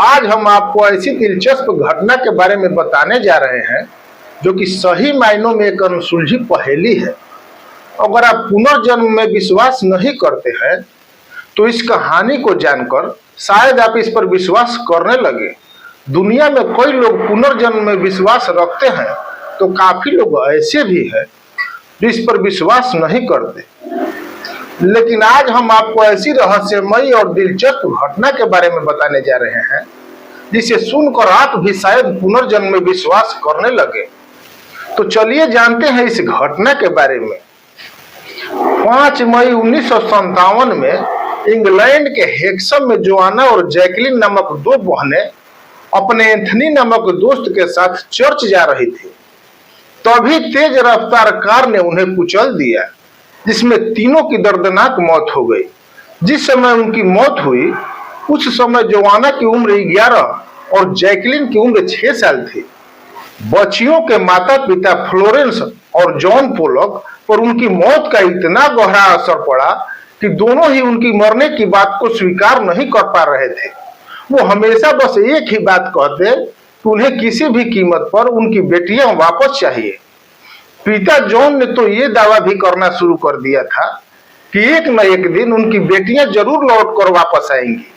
आज हम आपको ऐसी दिलचस्प घटना के बारे में बताने जा रहे हैं जो कि सही मायनों में एक अनसुलझी पहेली है। अगर आप पुनर्जन्म में विश्वास नहीं करते हैं तो इस कहानी को जानकर शायद आप इस पर विश्वास करने लगे। दुनिया में कई लोग पुनर्जन्म में विश्वास रखते हैं तो काफी लोग ऐसे भी हैं जो इस पर विश्वास नहीं करते। लेकिन आज हम आपको ऐसी रहस्यमयी और दिलचस्प घटना के बारे में बताने जा रहे हैं जिसे सुनकर आप भी शायद पुनर्जन्म में विश्वास करने लगे। तो चलिए जानते हैं इस घटना के बारे में। 5 मई 1957 में इंग्लैंड के हेक्सम में जोआना और जैकलिन नामक दो बहनें अपने एंथनी नामक दोस्त के साथ चर्च जा रही थी। तभी तेज रफ्तार कार ने उन्हें कुचल दिया, जिसमें तीनों की दर्दनाक मौत हो गई। जिस समय उनकी मौत हुई उस समय जोआना की उम्र 11 और जैकलिन की उम्र 6 साल थी। बच्चियों के माता पिता फ्लोरेंस और जॉन पोलक पर उनकी मौत का इतना गहरा असर पड़ा कि दोनों ही उनकी मरने की बात को स्वीकार नहीं कर पा रहे थे। वो हमेशा बस एक ही बात कहते कि उन्हें किसी भी कीमत पर उनकी बेटियां वापस चाहिए। पिता जॉन ने तो ये दावा भी करना शुरू कर दिया था कि एक न एक दिन उनकी बेटियां जरूर लौट कर वापस आएंगी।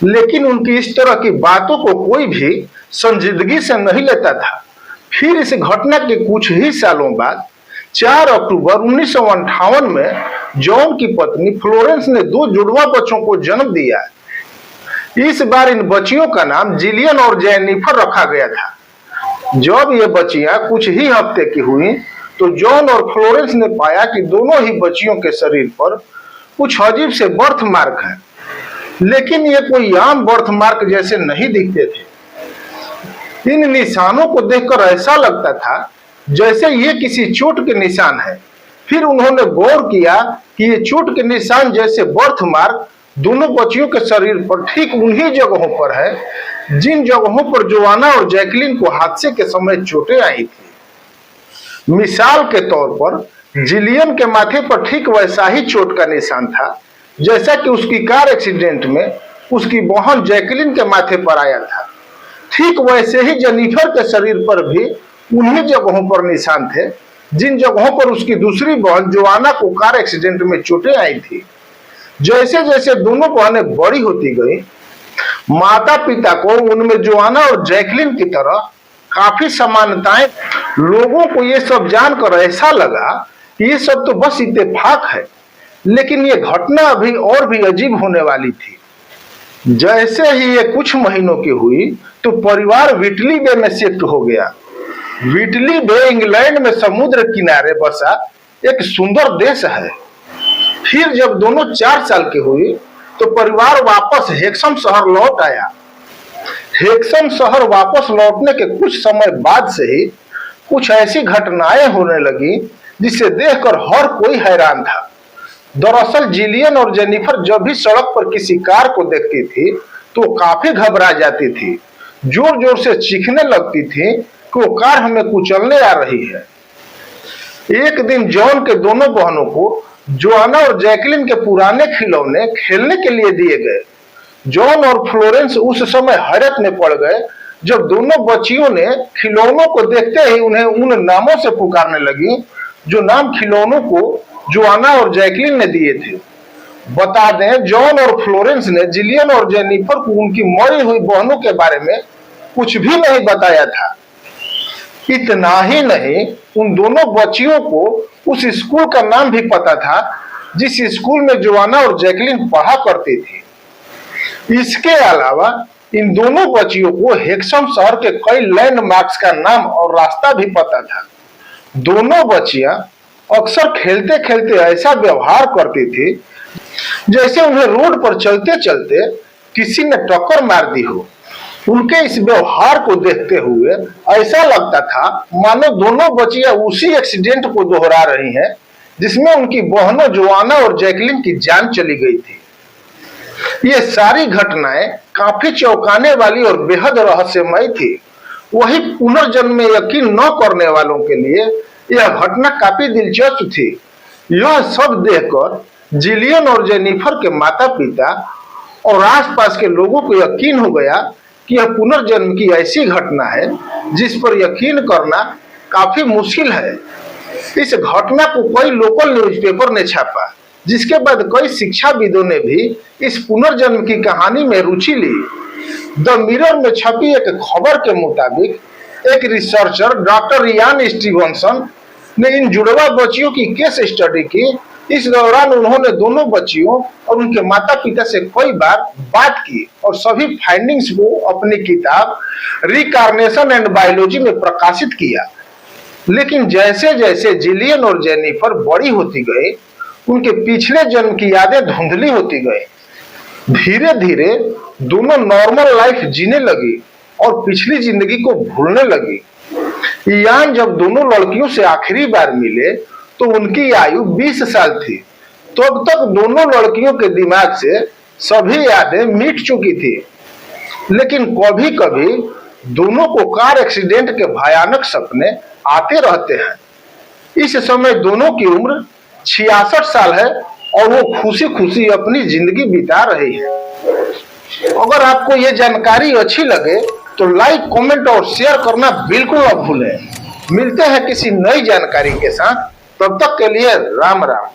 लेकिन उनकी इस तरह की बातों को कोई भी संजीदगी से नहीं लेता था। फिर इस घटना के कुछ ही सालों बाद 4 अक्टूबर 1958 में जॉन की पत्नी फ्लोरेंस ने 2 जुड़वा बच्चों को जन्म दिया। इस बार इन बच्चियों का नाम जिलियन और जेनिफर रखा गया था। जब ये बच्चियां कुछ ही हफ्ते की हुई तो जॉन और फ्लोरेंस ने पाया कि दोनों ही बच्चियों के शरीर पर कुछ अजीब से बर्थ मार्क हैं, लेकिन ये कोई आम बर्थ मार्क जैसे नहीं दिखते थे। इन निशानों को देखकर ऐसा लगता था जैसे ये किसी चोट के निशान है। फिर उन्होंने गौर किया कि ये चोट के निशान जैसे बर्थ मार्क दोनों बच्चियों के शरीर पर ठीक उन्हीं जगहों पर है जिन जगहों पर जोआना और जैकलिन को हादसे के समय चोटें आई थी। मिसाल के तौर पर जिलियन के माथे पर ठीक वैसा ही चोट का निशान था जैसा कि उसकी कार एक्सीडेंट में उसकी बहन जैकलिन के माथे पर आया था। ठीक वैसे ही जेनिफर के शरीर पर भी उन्हीं जगहों पर निशान थे जिन जगहों पर उसकी दूसरी बहन जोआना को कार एक्सीडेंट में चोटें आई थी। जैसे जैसे दोनों बहनें बड़ी होती गई, माता पिता को उनमें जोआना और जैकलिन की तरह काफी समानताएं। लोगों को ये सब जानकर ऐसा लगा कि ये सब तो बस इत्तेफाक है, लेकिन ये घटना अभी और भी अजीब होने वाली थी। जैसे ही ये कुछ महीनों की हुई तो परिवार व्हिटली बे में शिफ्ट हो गया। व्हिटली बे इंग्लैंड में समुद्र किनारे बसा एक सुंदर देश है। फिर जब दोनों 4 साल की हुई तो परिवार वापस हेक्सम शहर लौट आया। हेक्सम शहर वापस लौटने के कुछ समय बाद से ही कुछ ऐसी घटनाएं होने लगी जिसे देखकर हर कोई हैरान था। दरअसल जिलियन और जेनिफर जब भी सड़क पर किसी कार को देखती थी तो काफी घबरा जाती थी, जोर जोर से चीखने लगती थी कि वो कार हमें कुचलने आ रही है। एक दिन जॉन के दोनों बहनों को जोआना और जैकलिन के पुराने खिलौने खेलने के लिए दिए गए। जॉन और फ्लोरेंस उस समय हैरत में पड़ गए जब दोनों बच्चियों ने खिलौनों को देखते ही उन्हें उन नामों से पुकारने लगी जो नाम खिलौनों को जोआना और जैकलिन ने दिए थे। बता दें, जॉन और फ्लोरेंस ने जिलियन और जेनिफर को उनकी मरी हुई बहनों के बारे में कुछ भी नहीं बताया था। इतना ही नहीं, उन दोनों बच्चियों को उस स्कूल का नाम भी पता था जिस स्कूल में जोआना और जैकलिन पढ़ा करती थी। इसके अलावा इन दोनों बच्चियों को हेक्सम शहर के कई लैंडमार्क्स का नाम और रास्ता भी पता था। दोनों बच्चियां अक्सर खेलते खेलते ऐसा व्यवहार करती थी जैसे उन्हें रोड पर चलते चलते किसी ने टक्कर मार दी हो। उनके इस व्यवहार को देखते हुए ऐसा लगता था मानो दोनों बच्चियां उसी एक्सीडेंट को दोहरा रही हैं जिसमें उनकी बहनों जोआना और जैकलिन की जान चली गई थी। ये सारी घटनाएं काफी चौंकाने वाली और बेहद रहस्यमय थी। वही पुनर्जन्म में यकीन न करने वालों के लिए यह घटना काफी दिलचस्प थी। यह सब देखकर जिलियन और जेनिफर के माता पिता और आसपास के लोगों को यकीन हो गया कि यह पुनर्जन्म की ऐसी घटना है जिस पर यकीन करना काफी मुश्किल है। इस घटना को कई लोकल न्यूज़पेपर ने छापा, जिसके बाद कई शिक्षाविदों ने भी इस पुनर्जन्म की कहानी में रुचि ली। द मिरर में छपी एक खबर के मुताबिक एक रिसर्चर डॉक्टर रियान स्टीवनसन ने इन जुड़वा बच्चियों की केस स्टडी की। इस दौरान उन्होंने दोनों बच्चियों और उनके माता पिता से कई बार बात की और सभी फाइंडिंग्स को अपनी किताब रिकार्नेशन एंड बायोलॉजी में प्रकाशित किया। लेकिन जैसे जैसे जिलियन और जेनिफर बड़ी होती गई, उनके पिछले जन्म की यादें धुंधली होती गई। धीरे धीरे दोनों नॉर्मल लाइफ जीने लगी और पिछली जिंदगी को भूलने लगी। इयान जब दोनों लड़कियों से आखिरी बार मिले तो उनकी आयु 20 साल थी। तो अब तक दोनों लड़कियों के दिमाग से सभी यादें मिट चुकी थी। लेकिन कभी कभी दोनों को कार एक्सीडेंट के भयानक सपने आते रहते हैं। इस समय दोनों की उम्र 66 साल है और वो खुशी खुशी अपनी जिंदगी बिता रही है। अगर आपको ये जानकारी अच्छी लगे तो लाइक, कमेंट और शेयर करना बिल्कुल न भूलें। मिलते हैं किसी नई जानकारी के साथ, तब तक के लिए राम राम।